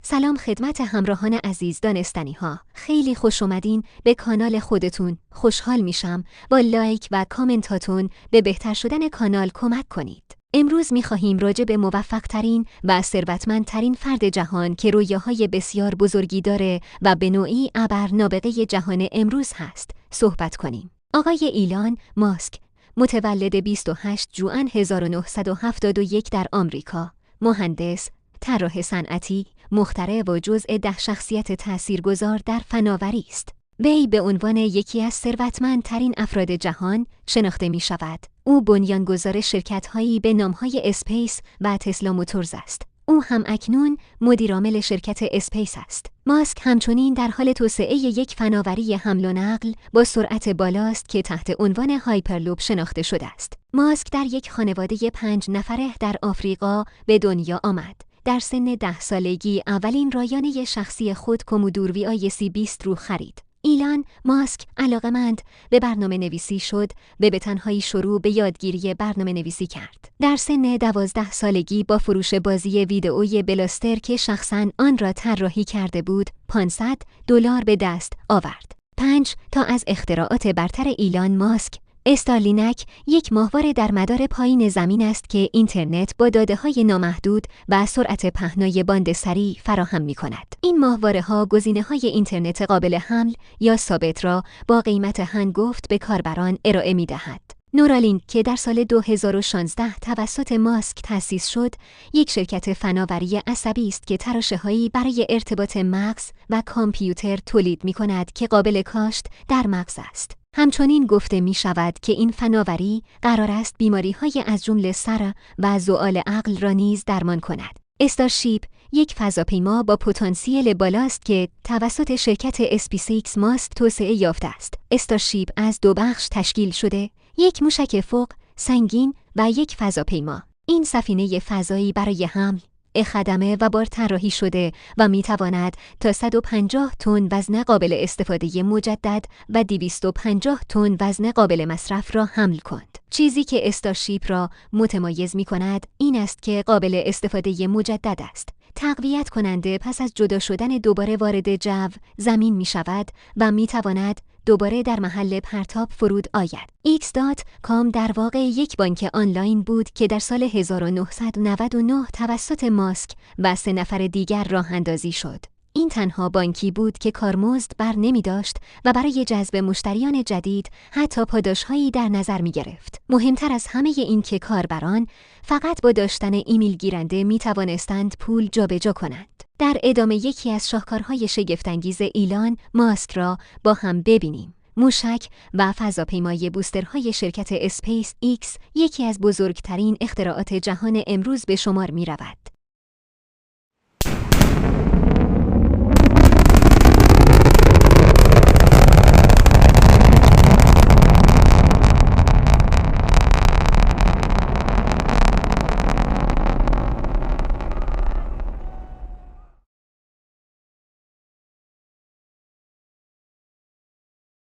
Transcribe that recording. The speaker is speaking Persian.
سلام خدمت همراهان عزیز دانستنی‌ها. خیلی خوش اومدین به کانال خودتون. خوشحال میشم با لایک و کامنتاتون به بهتر شدن کانال کمک کنید. امروز می‌خواهیم راجع به موفق‌ترین و ثروتمندترین فرد جهان که رویاهای بسیار بزرگی داره و به نوعی ابر نابغه جهان امروز هست صحبت کنیم. آقای ایلان ماسک، متولد 28 ژوئن 1971 در آمریکا، مهندس، طراح صنعتی، مخترع و جزء 10 شخصیت تاثیرگذار در فناوری است. وی به عنوان یکی از ثروتمندترین افراد جهان شناخته می شود. او بنیانگذار شرکت‌هایی به نام‌های اسپیس و تسلا موتورز است. او هم اکنون مدیرعامل شرکت اسپیس است. ماسک همچنین در حال توسعه یک فناوری حمل و نقل با سرعت بالاست که تحت عنوان هایپرلوپ شناخته شده است. ماسک در یک خانواده 5 نفره در آفریقا به دنیا آمد. در سن 10 سالگی اولین رایانه شخصی خود کومودور VIC 20 رو خرید. ایلان ماسک علاقمند به برنامه نویسی شد و به تنهایی شروع به یادگیری برنامه نویسی کرد. در سن 12 سالگی با فروش بازی ویدئویی بلاستر که شخصاً آن را طراحی کرده بود $500 به دست آورد. 5 تا از اختراعات برتر ایلان ماسک استارلینک یک ماهواره در مدار پایین زمین است که اینترنت با داده‌های نامحدود و سرعت پهنای باند سریع فراهم می‌کند. این ماهواره‌ها گزینه‌های اینترنت قابل حمل یا ثابت را با قیمت هنگفت به کاربران ارائه می‌دهد. نورالینک که در سال 2016 توسط ماسک تأسیس شد، یک شرکت فناوری عصبی است که تراشه‌هایی برای ارتباط مغز و کامپیوتر تولید می‌کند که قابل کاشت در مغز است. همچنین گفته می شود که این فناوری قرار است بیماری‌های از جمله سر و زوال عقل را نیز درمان کند. استارشیپ یک فضاپیما با پتانسیل بالاست که توسط شرکت اسپیس ماسک توسعه یافته است. استارشیپ از 2 بخش تشکیل شده، یک موشک فوق سنگین و یک فضاپیما. این سفینه فضایی برای حمل، خدمه و بار طراحی شده و میتواند تا 150 تن وزن قابل استفاده مجدد و 250 تن وزن قابل مصرف را حمل کند. چیزی که استارشیپ را متمایز می‌کند این است که قابل استفاده مجدد است. تقویت کننده پس از جدا شدن دوباره وارد جو زمین می‌شود و میتواند دوباره در محل پرتاب فرود آید. X.com در واقع یک بانک آنلاین بود که در سال 1999 توسط ماسک و 3 نفر دیگر راه اندازی شد. این تنها بانکی بود که کارمزد بر نمی داشت و برای جذب مشتریان جدید حتی پاداشهایی در نظر می گرفت. مهمتر از همه این که کاربران فقط با داشتن ایمیل گیرنده می توانستند پول جابجا کنند. در ادامه یکی از شاهکارهای شگفت‌انگیز ایلان ماسک را با هم ببینیم. موشک و فضاپیمای بوسترهای شرکت اسپیس ایکس یکی از بزرگترین اختراعات جهان امروز به شمار می رود.